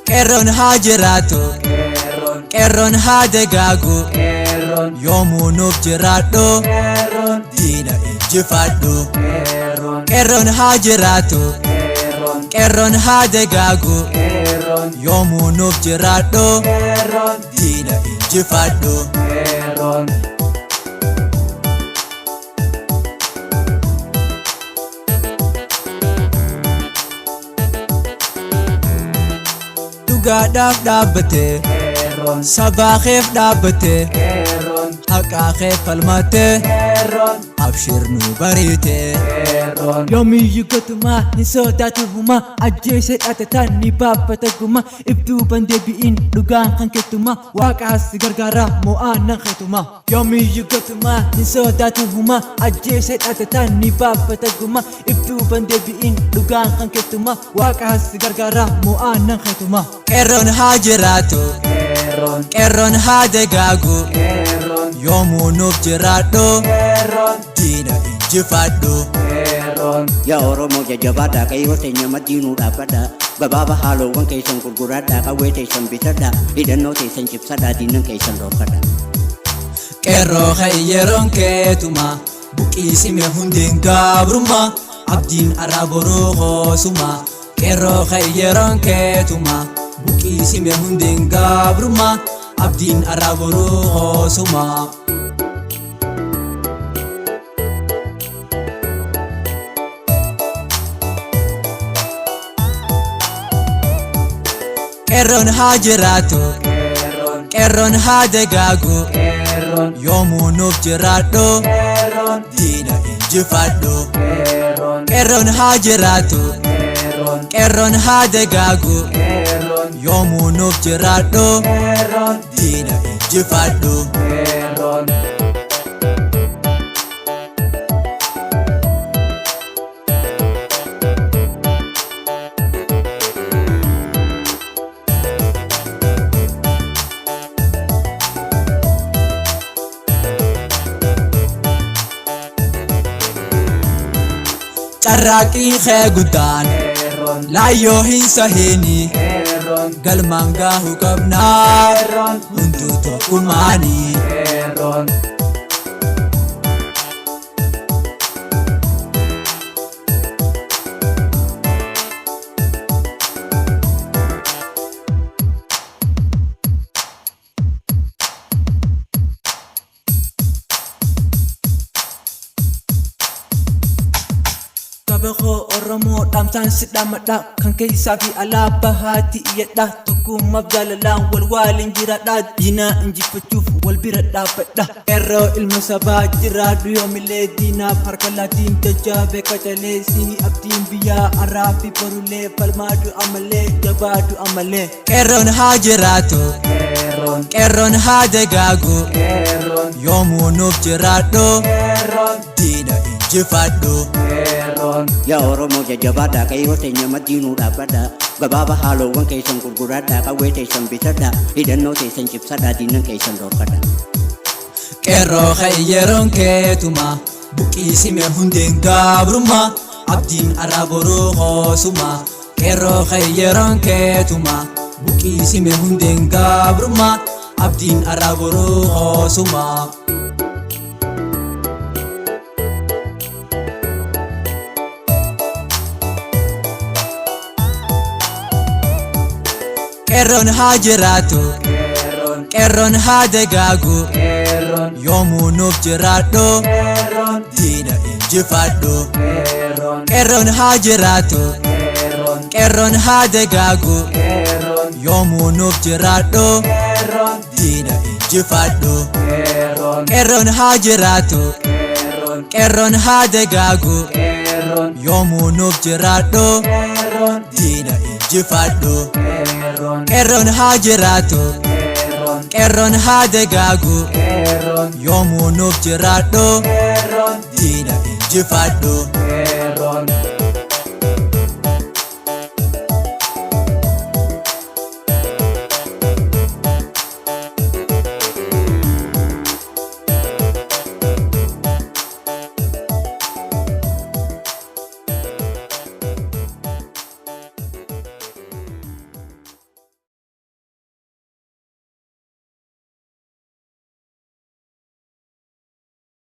Qeerroon haa jiraatu, qeerroon haa dagaagu, yoomuu nuuf jiraadhu, diina injifadhu. Qeerroon haa jiraatu, qeerroon haa dagaagu, yoomuu nuuf jiraadhu, diina injifadhu. Dhugaadhaaf dhaabbate, sabaa keef dhaabbate, haqaa keef falmate, abshir nu bariite. Yoomiyyuu gatumaa ni sodaatu humaa, ajjeese dhaatataan ni baabbata gumaa, ibduu bandeebi'iin dhugaan kan kettumaa, waaqaas gargaara mo'aanan keetumaa. Yoomiyyuu gatumaa ni sodaatu humaa, ajjeese dhaatataan ni baabbata gumaa, ibduu bandeebi'iin dhugaan kan kettumaa, waaqaas gargaara mo'aanan keetumaa. Qeerroon haa jiraatu, qeerroon haa dagaagu, yoomuu nuuf jiraadhu, diina injifadhu. Yaa Oromoo jajjabaadhaa qayyoo teenya madiinuu dhaabbadhaa, gabaaba haaloowwan keessan gurguraadhaa, qawwee teessan bitadhaa, hidhannoo teessan cibsadhaa, diinnan keessan roorfadhaa. Qeerroo yeroon keetuma, buqiisime hundeen gaabrummaa, abdiin araaboroo hoosuma. Qeerroo yeroon keetuma, buqiisime hundeen gaabrummaa, abdiin araaboroo hoosuma. Qeerroon haa jiraatu, qeerroon haa dagaagu, yoomuu nuuf jiraadhu, diina injifadhu. Qeerroon haa jiraatu, qeerroon haa dagaagu, yoomuu nuuf jiraadhu, diina injifadhu. Carraaqii kee guddaan laayyoo hin sahiini, galmaan gaahuu qabnaa hunduu tokkummaanii. Kabakoo Oromoo dhaamsaan si dhaamadha, kan keessaa fi alaa bahaatti iyyadha, tokkummaaf jaalalaan wal waliin jiraadha, diinaa injifachuuf wal bira dhaabbadha. Qeerroo ilma sabaa jiraadhu yoomillee, diinaaf harka laatiin jajjaabee qacalee, si abdiin biyyaa araafi barulee, falmaadhu amalee jabaadhu amalee. Qeerroon haa jiraatu, qeerroon haa dagaagu, yoomuu nuuf jiraadhu, diina injifadhu. Yaa Oromoo jajjabaadhaa qayyoo teenya madiinuu dhaabbadhaa, gabaaba haaloowwan keessan gurguraadhaa, qawwee teessan bitadhaa, hidhannoo teessan cibsadhaa, diinnan keessan roorfadhaa. Qeerroo yeroon keetuma, buqiisime hundeen gaabrummaa, abdiin araaboroo hoosuma. Qeerroo yeroon keetuma, buqiisime hundeen gaabrummaa, abdiin araaboroo hoosuma. Qeerroon haa jiraatu, qeerroon haa dagaagu, yoomuu nuuf jiraadhu, diina injifadhu. Qeerroon haa jiraatu, qeerroon haa dagaagu, yoomuu nuuf jiraadhu, diina injifadhu. Qeerroon haa jiraatu, qeerroon haa dagaagu, yoomuu nuuf jiraadhu, diina injifadhu. Qeerroon haa jiraatu, qeerroon haa dagaagu, yoomuu nuuf jiraadhu, diina injifadhu.